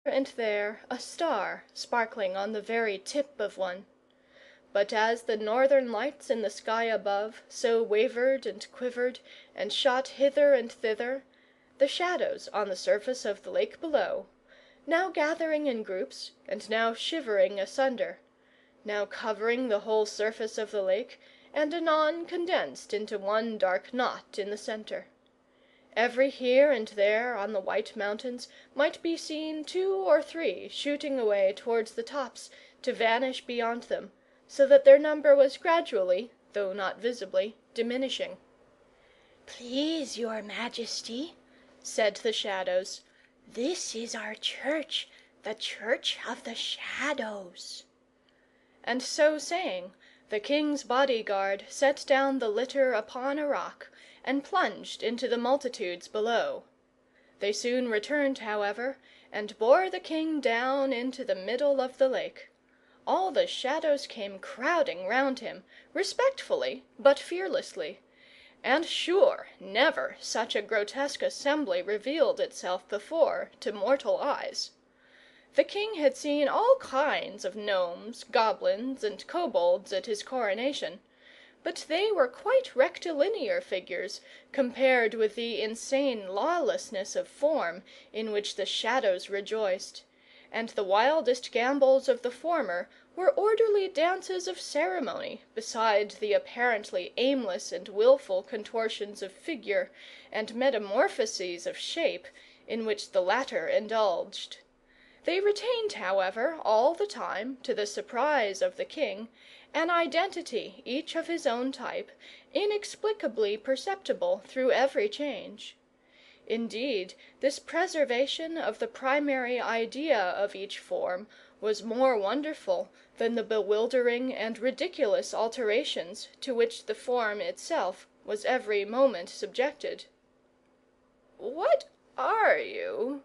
and there a star sparkling on the very tip of one. But as the northern lights in the sky above so wavered and quivered, and shot hither and thither, the shadows on the surface of the lake below, now gathering in groups, and now shivering asunder, now covering the whole surface of the lake, and anon condensed into one dark knot in the centre. Every here and there on the white mountains might be seen 2 or 3 shooting away towards the tops, to vanish beyond them, so that their number was gradually, though not visibly, diminishing. "Please, your Majesty," said the Shadows, "this is our church, the Church of the Shadows." And so saying, the king's bodyguard set down the litter upon a rock, and plunged into the multitudes below. They soon returned, however, and bore the king down into the middle of the lake. All the Shadows came crowding round him, respectfully but fearlessly; and sure never such a grotesque assembly revealed itself before to mortal eyes. The king had seen all kinds of gnomes, goblins, and kobolds at his coronation, but they were quite rectilinear figures compared with the insane lawlessness of form in which the Shadows rejoiced, and the wildest gambols of the former were orderly dances of ceremony beside the apparently aimless and wilful contortions of figure and metamorphoses of shape in which the latter indulged. They retained, however, all the time, to the surprise of the king, an identity, each of his own type, inexplicably perceptible through every change. Indeed, this preservation of the primary idea of each form was more wonderful than the bewildering and ridiculous alterations to which the form itself was every moment subjected. "What are you?"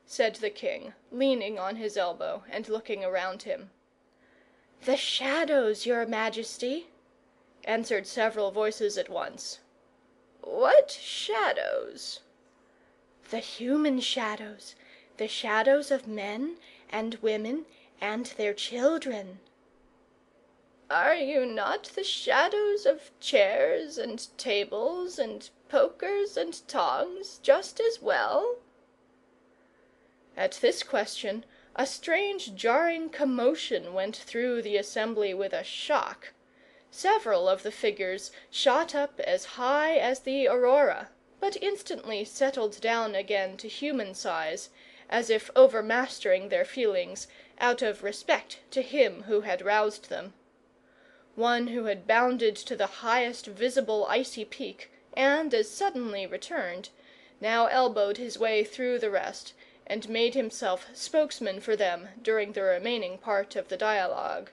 said the king, leaning on his elbow and looking around him. "The Shadows, your Majesty," answered several voices at once. "What Shadows?" "The human Shadows, the shadows of men and women and their children." "Are you not the Shadows of chairs and tables and pokers and tongs, just as well?" At this question a strange jarring commotion went through the assembly with a shock. Several of the figures shot up as high as the aurora, but instantly settled down again to human size, as if overmastering their feelings out of respect to him who had roused them. One who had bounded to the highest visible icy peak, and as suddenly returned, now elbowed his way through the rest, and made himself spokesman for them during the remaining part of the dialogue.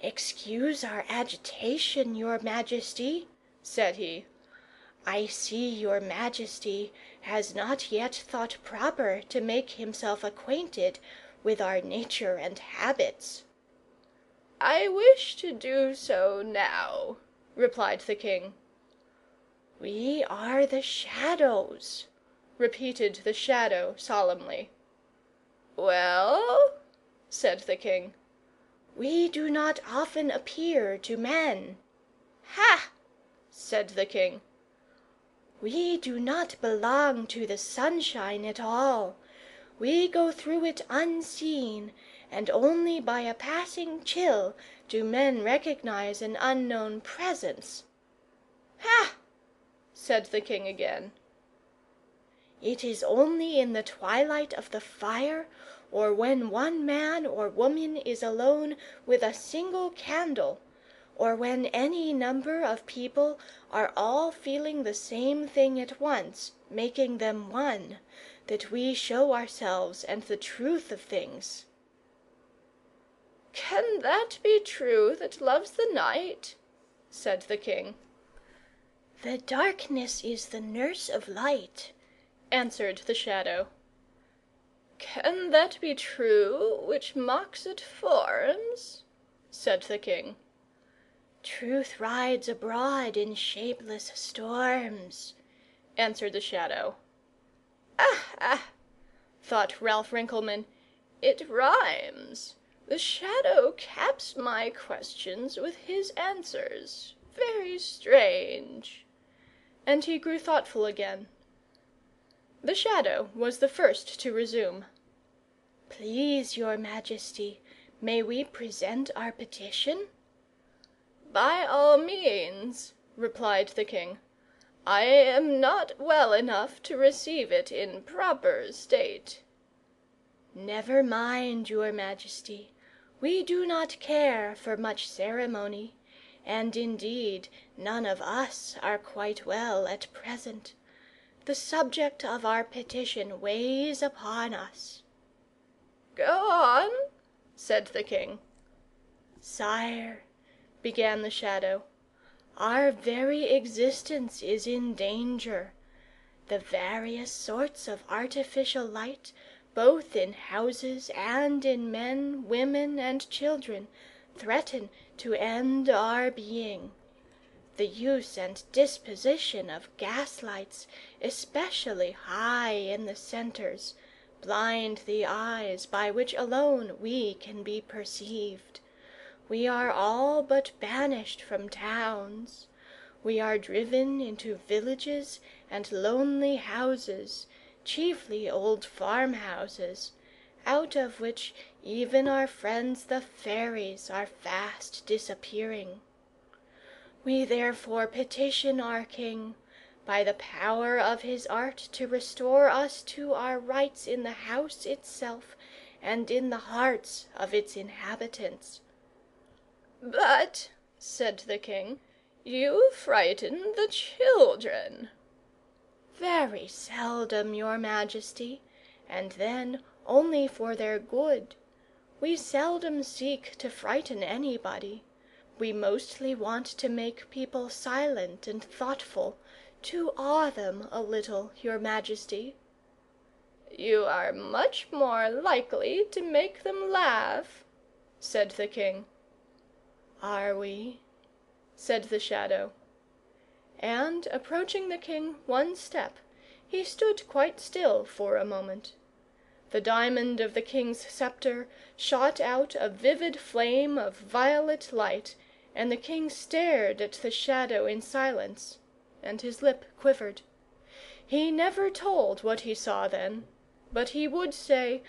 "Excuse our agitation, your Majesty," said he. "I see your Majesty has not yet thought proper to make himself acquainted with our nature and habits." "I wish to do so now," replied the king. "We are the Shadows," repeated the Shadow solemnly. "Well?" said the king. "We do not often appear to men." "Ha!" said the king. "We do not belong to the sunshine at all. We go through it unseen, and only by a passing chill do men recognize an unknown presence." "Ha!" said the king again. "It is only in the twilight of the fire, or when one man or woman is alone with a single candle, or when any number of people are all feeling the same thing at once, making them one, that we show ourselves and the truth of things." "Can that be true that loves the night?" said the king. "The darkness is the nurse of light," answered the Shadow. "Can that be true which mocks at forms?" said the king. "Truth rides abroad in shapeless storms," answered the Shadow. "Ah, ah!" thought Ralph Rinkelmann. "It rhymes. The Shadow caps my questions with his answers. Very strange." And he grew thoughtful again. The Shadow was the first to resume. "Please, your Majesty, may we present our petition?" "By all means," replied the king. "I am not well enough to receive it in proper state." "Never mind, your Majesty. We do not care for much ceremony, and indeed none of us are quite well at present. The subject of our petition weighs upon us." "Go on," said the king. "Sire," began the Shadow, "our very existence is in danger. The various sorts of artificial light, both in houses and in men, women, and children, threaten to end our being. The use and disposition of gas lights, especially high in the centres, blind the eyes by which alone we can be perceived. We are all but banished from towns. We are driven into villages and lonely houses, chiefly old farmhouses, out of which even our friends the fairies are fast disappearing. We therefore petition our king, by the power of his art, to restore us to our rights in the house itself and in the hearts of its inhabitants." "But," said the king, "you frighten the children." "Very seldom, your Majesty, and then only for their good. We seldom seek to frighten anybody. We mostly want to make people silent and thoughtful, to awe them a little, your Majesty." "You are much more likely to make them laugh," said the king. "Are we?" said the Shadow. And, approaching the king one step, he stood quite still for a moment. The diamond of the king's sceptre shot out a vivid flame of violet light, and the king stared at the Shadow in silence, and his lip quivered. He never told what he saw then, but he would say,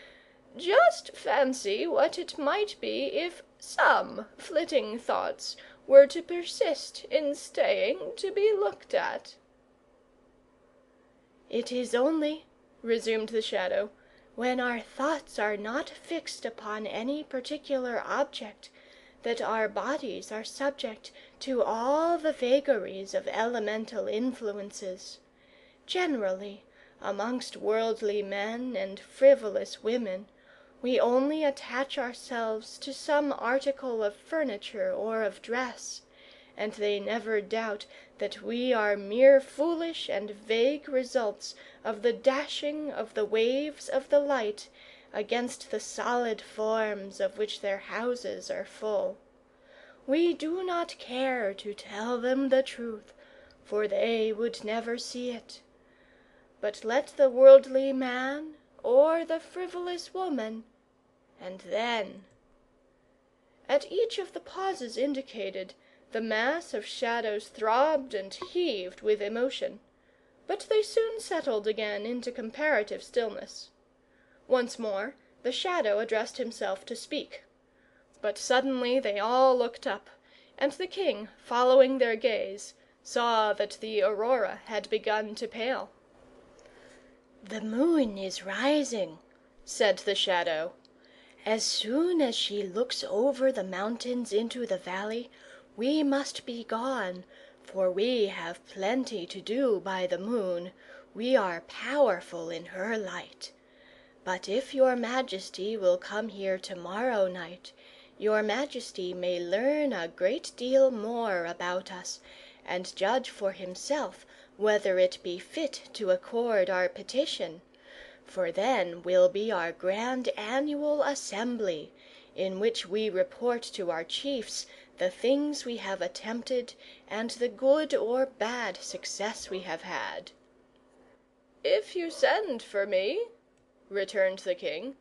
"Just fancy what it might be if some flitting thoughts were to persist in staying to be looked at." "It is only," resumed the Shadow, "when our thoughts are not fixed upon any particular object, that our bodies are subject to all the vagaries of elemental influences. Generally, amongst worldly men and frivolous women, we only attach ourselves to some article of furniture or of dress, and they never doubt that we are mere foolish and vague results of the dashing of the waves of the light against the solid forms of which their houses are full. We do not care to tell them the truth, for they would never see it. But let the worldly man or the frivolous woman, and then—" At each of the pauses indicated, the mass of shadows throbbed and heaved with emotion, but they soon settled again into comparative stillness. Once more the Shadow addressed himself to speak. But suddenly they all looked up, and the king, following their gaze, saw that the aurora had begun to pale. "The moon is rising," said the Shadow. "As soon as she looks over the mountains into the valley, we must be gone, for we have plenty to do by the moon. We are powerful in her light. But if your Majesty will come here tomorrow night, your Majesty may learn a great deal more about us, and judge for himself whether it be fit to accord our petition. For then will be our grand annual assembly, in which we report to our chiefs the things we have attempted, and the good or bad success we have had." "If you send for me," returned the king.